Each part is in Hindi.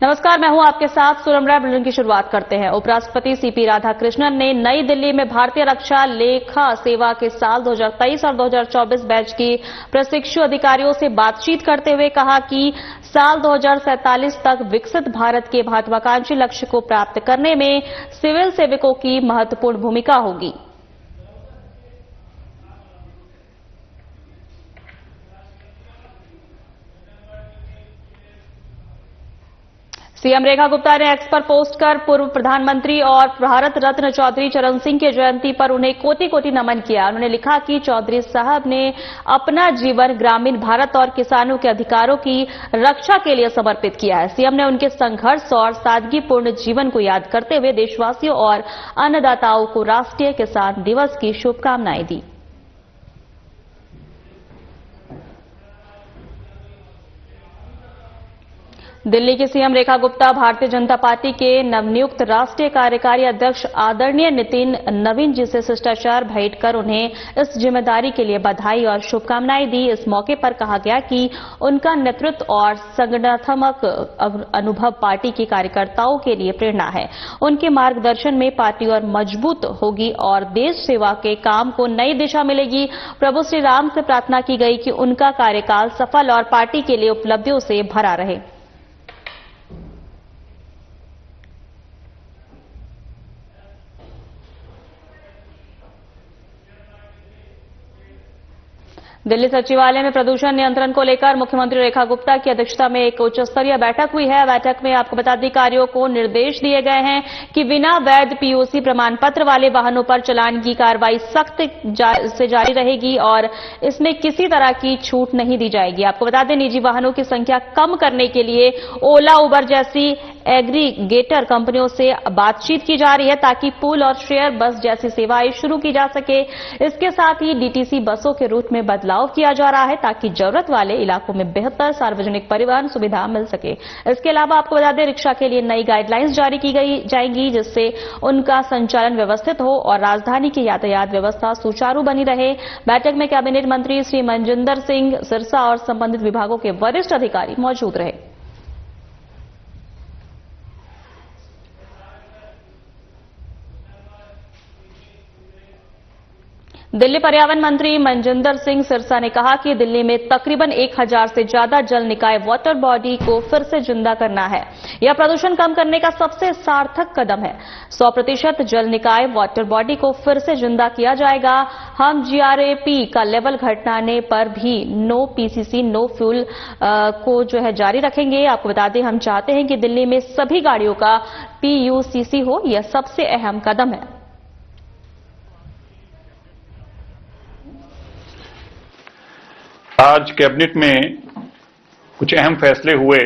नमस्कार, मैं हूं आपके साथ सूरम राय। बुलेटिन की शुरुआत करते हैं। उपराष्ट्रपति सीपी राधाकृष्णन ने नई दिल्ली में भारतीय रक्षा लेखा सेवा के साल 2023 और 2024 बैच की प्रशिक्षु अधिकारियों से बातचीत करते हुए कहा कि साल 2047 तक विकसित भारत के महत्वाकांक्षी लक्ष्य को प्राप्त करने में सिविल सेवकों की महत्वपूर्ण भूमिका होगी। सीएम रेखा गुप्ता ने एक्स पर पोस्ट कर पूर्व प्रधानमंत्री और भारत रत्न चौधरी चरण सिंह की जयंती पर उन्हें कोटि कोटि नमन किया। उन्होंने लिखा कि चौधरी साहब ने अपना जीवन ग्रामीण भारत और किसानों के अधिकारों की रक्षा के लिए समर्पित किया है। सीएम ने उनके संघर्ष और सादगीपूर्ण जीवन को याद करते हुए देशवासियों और अन्नदाताओं को राष्ट्रीय किसान दिवस की शुभकामनाएं दी। दिल्ली की सीएम रेखा गुप्ता भारतीय जनता पार्टी के नवनियुक्त राष्ट्रीय कार्यकारी अध्यक्ष आदरणीय नितिन नवीन जी से शिष्टाचार भेंट कर उन्हें इस जिम्मेदारी के लिए बधाई और शुभकामनाएं दी। इस मौके पर कहा गया कि उनका नेतृत्व और संगठनात्मक अनुभव पार्टी के कार्यकर्ताओं के लिए प्रेरणा है। उनके मार्गदर्शन में पार्टी और मजबूत होगी और देश सेवा के काम को नई दिशा मिलेगी। प्रभु श्री राम से प्रार्थना की गई कि उनका कार्यकाल सफल और पार्टी के लिए उपलब्धियों से भरा रहे। दिल्ली सचिवालय में प्रदूषण नियंत्रण को लेकर मुख्यमंत्री रेखा गुप्ता की अध्यक्षता में एक उच्च स्तरीय बैठक हुई है। बैठक में आपको बता दें, अधिकारियों को निर्देश दिए गए हैं कि बिना वैध पीयूसी प्रमाण पत्र वाले वाहनों पर चालान की कार्रवाई सख्त से जारी रहेगी और इसमें किसी तरह की छूट नहीं दी जाएगी। आपको बता दें, निजी वाहनों की संख्या कम करने के लिए ओला, उबर जैसी एग्रीगेटर कंपनियों से बातचीत की जा रही है ताकि पूल और शेयर बस जैसी सेवाएं शुरू की जा सके। इसके साथ ही डीटीसी बसों के रूट में बदलाव किया जा रहा है ताकि जरूरत वाले इलाकों में बेहतर सार्वजनिक परिवहन सुविधा मिल सके। इसके अलावा आपको बता दें, रिक्शा के लिए नई गाइडलाइंस जारी की जाएंगी जिससे उनका संचालन व्यवस्थित हो और राजधानी की यातायात व्यवस्था सुचारू बनी रहे। बैठक में कैबिनेट मंत्री श्री मनजिंदर सिंह सिरसा और संबंधित विभागों के वरिष्ठ अधिकारी मौजूद रहे। दिल्ली पर्यावरण मंत्री मनजिंदर सिंह सिरसा ने कहा कि दिल्ली में तकरीबन 1000 से ज्यादा जल निकाय वाटर बॉडी को फिर से जिंदा करना है। यह प्रदूषण कम करने का सबसे सार्थक कदम है। 100% जल निकाय वाटर बॉडी को फिर से जिंदा किया जाएगा। हम जीआरएपी का लेवल घटाने पर भी नो पीसीसी नो फ्यूल को जारी रखेंगे। आपको बता दें, हम चाहते हैं कि दिल्ली में सभी गाड़ियों का पीयूसीसी हो। यह सबसे अहम कदम है। आज कैबिनेट में कुछ अहम फैसले हुए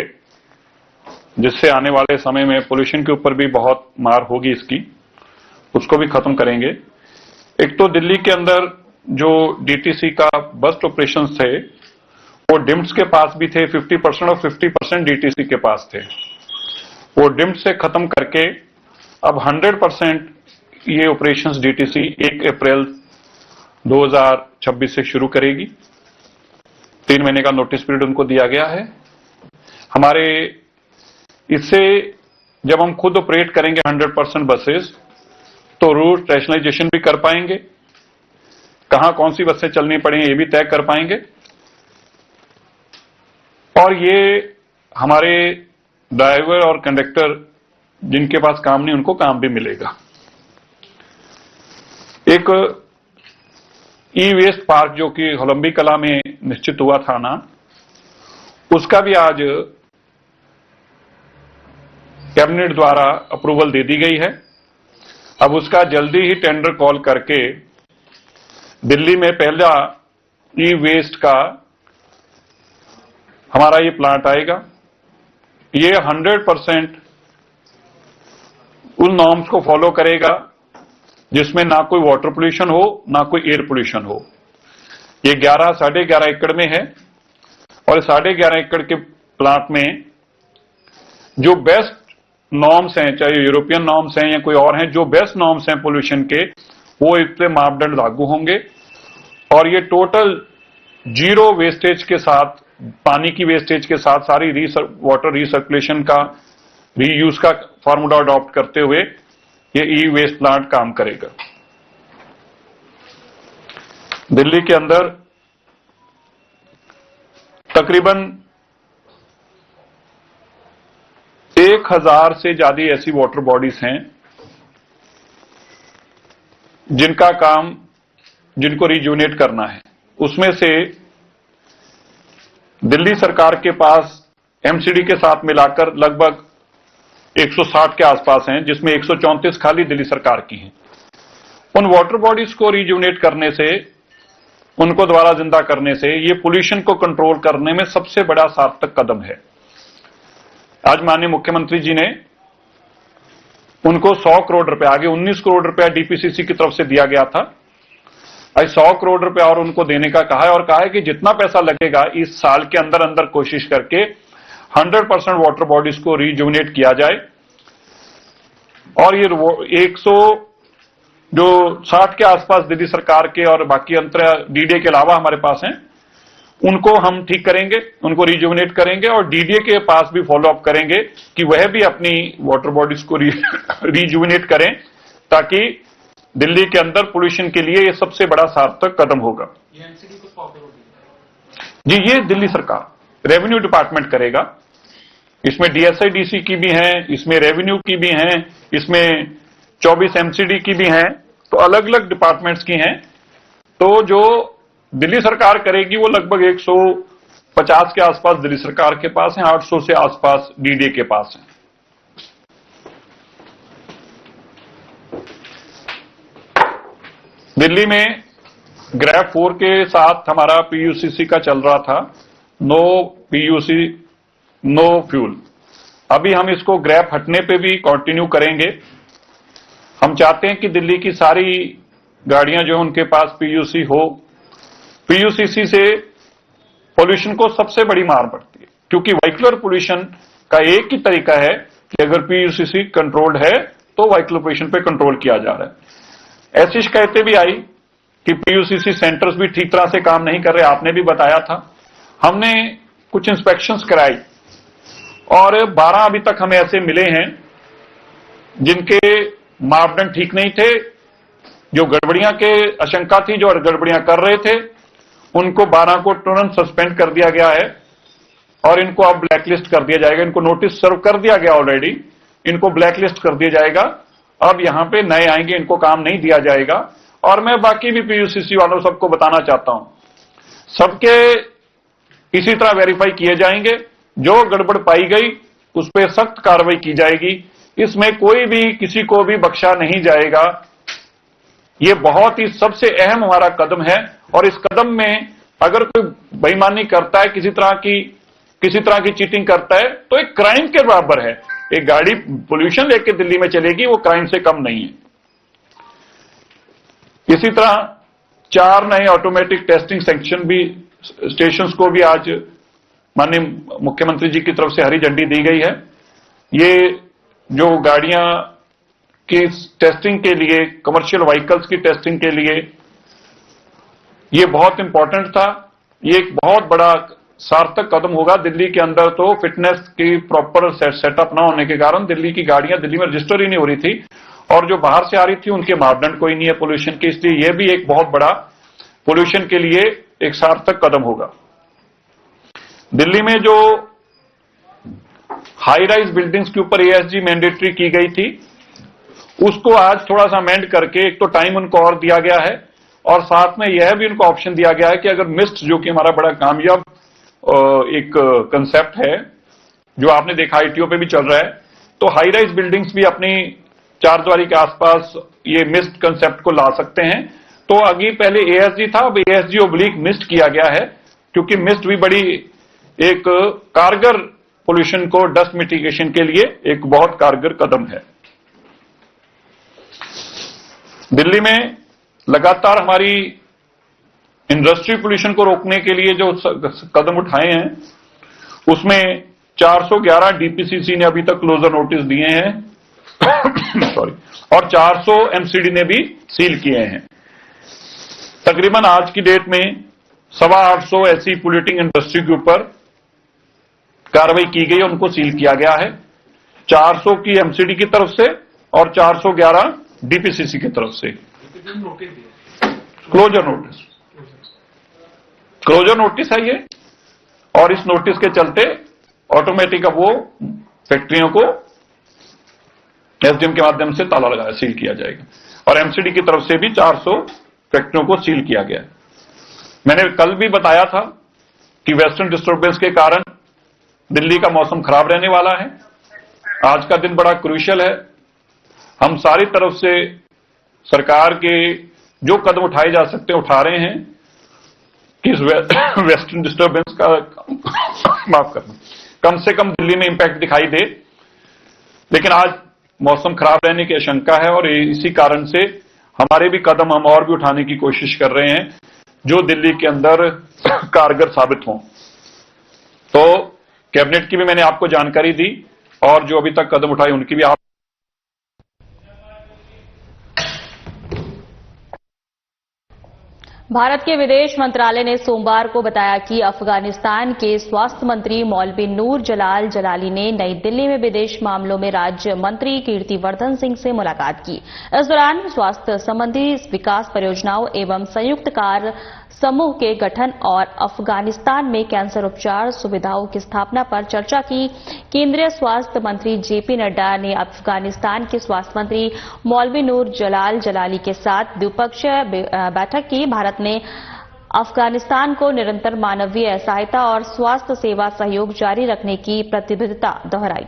जिससे आने वाले समय में पोल्यूशन के ऊपर भी बहुत मार होगी, उसको भी खत्म करेंगे। एक तो दिल्ली के अंदर जो डीटीसी का बस ऑपरेशन थे वो डिम्स के पास भी थे, 50% और 50% डीटीसी के पास थे। वो डिम्स से खत्म करके अब 100% ये ऑपरेशंस डीटीसी 1 अप्रैल 2026 से शुरू करेगी। 3 महीने का नोटिस पीरियड उनको दिया गया है। हमारे इससे जब हम खुद ऑपरेट करेंगे 100% बसेस तो रूट रैशनलाइजेशन भी कर पाएंगे, कहां कौन सी बसें चलनी पड़ेंगी ये भी तय कर पाएंगे और ये हमारे ड्राइवर और कंडक्टर जिनके पास काम नहीं उनको काम भी मिलेगा। एक ई वेस्ट पार्क जो कि होलंबी कला में निश्चित हुआ था ना, उसका भी आज कैबिनेट द्वारा अप्रूवल दे दी गई है। अब उसका जल्दी ही टेंडर कॉल करके दिल्ली में पहला ई वेस्ट का हमारा ये प्लांट आएगा। ये 100% उन नॉर्म्स को फॉलो करेगा जिसमें ना कोई वाटर पोल्यूशन हो ना कोई एयर पोल्यूशन हो। ये 11.5 एकड़ में है और 11.5 एकड़ के प्लांट में जो बेस्ट नॉर्म्स हैं, चाहे यूरोपियन नॉर्म्स हैं या कोई और हैं, जो बेस्ट नॉर्म्स हैं पोल्यूशन के, वो इस पे मापदंड लागू होंगे और ये टोटल जीरो वेस्टेज के साथ, पानी की वेस्टेज के साथ, सारी वाटर रिसर्कुलेशन का रीयूज का फार्मूला अडॉप्ट करते हुए ये ई वेस्ट प्लांट काम करेगा। दिल्ली के अंदर तकरीबन 1000 से ज्यादा ऐसी वाटर बॉडीज हैं जिनको रिजुनेट करना है। उसमें से दिल्ली सरकार के पास एमसीडी के साथ मिलाकर लगभग 160 के आसपास हैं, जिसमें 134 खाली दिल्ली सरकार की हैं। उन वाटर बॉडीज को रिजुनेट करने से, उनको दोबारा जिंदा करने से ये पोल्यूशन को कंट्रोल करने में सबसे बड़ा सार्थक कदम है। आज माननीय मुख्यमंत्री जी ने उनको 100 करोड़ रुपए, आगे 19 करोड़ रुपया डीपीसीसी की तरफ से दिया गया था, आज 100 करोड़ रुपया और उनको देने का कहा है, और कहा है कि जितना पैसा लगेगा इस साल के अंदर अंदर कोशिश करके 100% वाटर बॉडीज को रिजुनेट किया जाए। और ये 160 के आसपास दिल्ली सरकार के और बाकी अंतर डीडीए के अलावा हमारे पास हैं, उनको हम ठीक करेंगे, उनको रिजुनेट करेंगे और डीडीए के पास भी फॉलो अप करेंगे कि वह भी अपनी वाटर बॉडीज को रिजुनेट करें, ताकि दिल्ली के अंदर पोल्यूशन के लिए ये सबसे बड़ा सार्थक कदम होगा। जी, ये दिल्ली सरकार रेवेन्यू डिपार्टमेंट करेगा। इसमें डीएसआईडीसी की भी हैं, इसमें रेवेन्यू की भी हैं, इसमें 24 एमसीडी की भी हैं, तो अलग अलग डिपार्टमेंट्स की हैं। तो जो दिल्ली सरकार करेगी वो लगभग 150 के आसपास दिल्ली सरकार के पास है, 800 से आसपास डीडीए के पास है। दिल्ली में ग्रैफ 4 के साथ हमारा पीयूसीसी का चल रहा था, नो पीयूसी नो फ्यूल। अभी हम इसको ग्रैफ हटने पे भी कंटिन्यू करेंगे। हम चाहते हैं कि दिल्ली की सारी गाड़ियां जो उनके पास पीयूसी हो। पीयूसीसी से पोल्यूशन को सबसे बड़ी मार पड़ती है, क्योंकि व्हीकलर पोल्यूशन का एक ही तरीका है कि अगर पीयूसीसी कंट्रोल्ड है तो व्हीकलर पोल्यूशन पे कंट्रोल किया जा रहा है। ऐसी शिकायतें भी आई कि पीयूसीसी सेंटर्स भी ठीक तरह से काम नहीं कर रहे, आपने भी बताया था। हमने कुछ इंस्पेक्शंस कराई और 12 अभी तक हमें ऐसे मिले हैं जिनके मापदंड ठीक नहीं थे, जो गड़बड़ियां के आशंका थी, जो गड़बड़ियां कर रहे थे, उनको 12 को तुरंत सस्पेंड कर दिया गया है और इनको अब ब्लैकलिस्ट कर दिया जाएगा। इनको नोटिस सर्व कर दिया गया ऑलरेडी, इनको ब्लैकलिस्ट कर दिया जाएगा। अब यहां पे नए आएंगे, इनको काम नहीं दिया जाएगा। और मैं बाकी भी पीयूसीसी वालों सबको बताना चाहता हूं, सबके इसी तरह वेरीफाई किए जाएंगे। जो गड़बड़ पाई गई उस पर सख्त कार्रवाई की जाएगी। इसमें कोई भी किसी को भी बख्शा नहीं जाएगा। यह बहुत ही सबसे अहम हमारा कदम है, और इस कदम में अगर कोई बेईमानी करता है, किसी तरह की चीटिंग करता है, तो एक क्राइम के बराबर है। एक गाड़ी पोल्यूशन लेके दिल्ली में चलेगी, वो क्राइम से कम नहीं है। इसी तरह 4 नए ऑटोमेटिक टेस्टिंग स्टेशंस को भी आज माननीय मुख्यमंत्री जी की तरफ से हरी झंडी दी गई है। ये जो गाड़ियां की टेस्टिंग के लिए, कमर्शियल व्हीकल्स की टेस्टिंग के लिए, ये बहुत इंपॉर्टेंट था। ये एक बहुत बड़ा सार्थक कदम होगा। दिल्ली के अंदर तो फिटनेस की प्रॉपर सेटअप ना होने के कारण दिल्ली की गाड़ियां दिल्ली में रजिस्टर ही नहीं हो रही थी, और जो बाहर से आ रही थी उनके मापदंड कोई नहीं है पोल्यूशन के। इसलिए यह भी एक बहुत बड़ा पोल्यूशन के लिए एक सार्थक कदम होगा। दिल्ली में जो हाई राइज बिल्डिंग्स के ऊपर एएसजी मैंडेटरी की गई थी, उसको आज थोड़ा सा अमेंड करके एक तो टाइम उनको और दिया गया है, और साथ में यह भी उनको ऑप्शन दिया गया है कि अगर मिस्ट, जो कि हमारा बड़ा कामयाब एक कंसेप्ट है जो आपने देखा आईटीओ पे भी चल रहा है, तो हाई राइज बिल्डिंग्स भी अपनी चारद्वारी के आसपास ये मिस्ट कंसेप्ट को ला सकते हैं। तो अभी पहले एएसजी था, अब एएसजी ओब्लिक मिस्ट किया गया है, क्योंकि मिस्ट भी बड़ी एक कारगर पोल्यूशन को डस्ट मिटिगेशन के लिए एक बहुत कारगर कदम है। दिल्ली में लगातार हमारी इंडस्ट्री पोल्यूशन को रोकने के लिए जो कदम उठाए हैं, उसमें 411 डीपीसीसी ने अभी तक क्लोजर नोटिस दिए हैं सॉरी, और 400 एमसीडी ने भी सील किए हैं। तकरीबन आज की डेट में 825 ऐसी पोल्यूटिंग इंडस्ट्री के ऊपर कार्रवाई की गई, उनको सील किया गया है। 400 की एमसीडी की तरफ से और 411 डीपीसीसी की तरफ से क्लोजर नोटिस है ये। और इस नोटिस के चलते ऑटोमेटिक अब वो फैक्ट्रियों को एसडीएम के माध्यम से ताला लगाया, सील किया जाएगा। और एमसीडी की तरफ से भी 400 फैक्ट्रियों को सील किया गया। मैंने कल भी बताया था कि वेस्टर्न डिस्टर्बेंस के कारण दिल्ली का मौसम खराब रहने वाला है। आज का दिन बड़ा क्रूशियल है। हम सारी तरफ से सरकार के जो कदम उठाए जा सकते हैं उठा रहे हैं कि इस वेस्टर्न डिस्टर्बेंस का माफ करना, कम से कम दिल्ली में इंपैक्ट दिखाई दे। लेकिन आज मौसम खराब रहने की आशंका है और इसी कारण से हमारे भी कदम हम और भी उठाने की कोशिश कर रहे हैं जो दिल्ली के अंदर कारगर साबित हों। तो कैबिनेट की भी मैंने आपको जानकारी दी और जो अभी तक कदम उठाए उनकी भी आप भारत के विदेश मंत्रालय ने सोमवार को बताया कि अफगानिस्तान के स्वास्थ्य मंत्री मौलवी नूर जलाल जलाली ने नई दिल्ली में विदेश मामलों में राज्य मंत्री कीर्तिवर्धन सिंह से मुलाकात की। इस दौरान स्वास्थ्य संबंधी विकास परियोजनाओं एवं संयुक्त कार्य समूह के गठन और अफगानिस्तान में कैंसर उपचार सुविधाओं की स्थापना पर चर्चा की। केंद्रीय स्वास्थ्य मंत्री जेपी नड्डा ने अफगानिस्तान के स्वास्थ्य मंत्री मौलवी नूर जलाल जलाली के साथ द्विपक्षीय बैठक की। भारत ने अफगानिस्तान को निरंतर मानवीय सहायता और स्वास्थ्य सेवा सहयोग जारी रखने की प्रतिबद्धता दोहराई।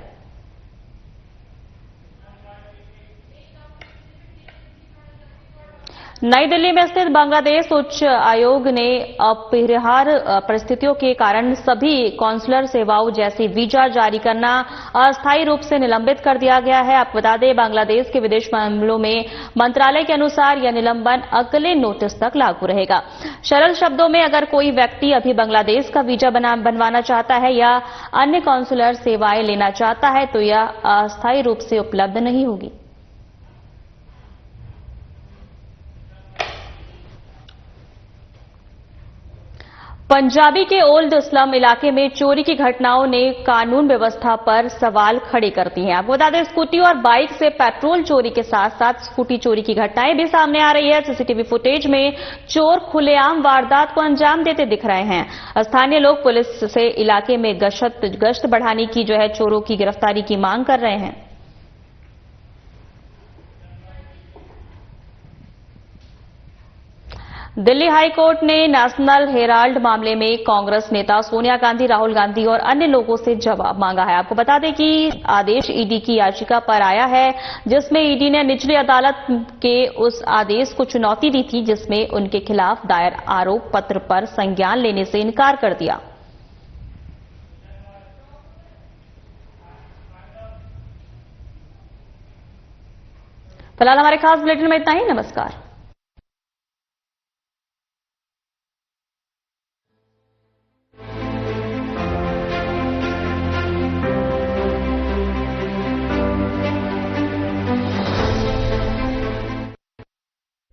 नई दिल्ली में स्थित बांग्लादेश उच्च आयोग ने अपरिहार्य परिस्थितियों के कारण सभी कॉन्सुलर सेवाओं जैसी वीजा जारी करना अस्थायी रूप से निलंबित कर दिया गया है। आपको बता दें, बांग्लादेश के विदेश मामलों में मंत्रालय के अनुसार यह निलंबन अगले नोटिस तक लागू रहेगा। सरल शब्दों में, अगर कोई व्यक्ति अभी बांग्लादेश का वीजा बनवाना चाहता है या अन्य कॉन्सुलर सेवाएं लेना चाहता है तो यह अस्थायी रूप से उपलब्ध नहीं होगी। पंजाबी के ओल्ड स्लम इलाके में चोरी की घटनाओं ने कानून व्यवस्था पर सवाल खड़े कर दिए हैं। आपको बता दें, स्कूटी और बाइक से पेट्रोल चोरी के साथ साथ स्कूटी चोरी की घटनाएं भी सामने आ रही है। सीसीटीवी फुटेज में चोर खुलेआम वारदात को अंजाम देते दिख रहे हैं। स्थानीय लोग पुलिस से इलाके में गश्त बढ़ाने की चोरों की गिरफ्तारी की मांग कर रहे हैं। दिल्ली हाई कोर्ट ने नेशनल हेराल्ड मामले में कांग्रेस नेता सोनिया गांधी, राहुल गांधी और अन्य लोगों से जवाब मांगा है। आपको बता दें कि आदेश ईडी की याचिका पर आया है जिसमें ईडी ने निचली अदालत के उस आदेश को चुनौती दी थी जिसमें उनके खिलाफ दायर आरोप पत्र पर संज्ञान लेने से इनकार कर दिया। फिलहाल हमारे खास बुलेटिन में इतना ही। नमस्कार।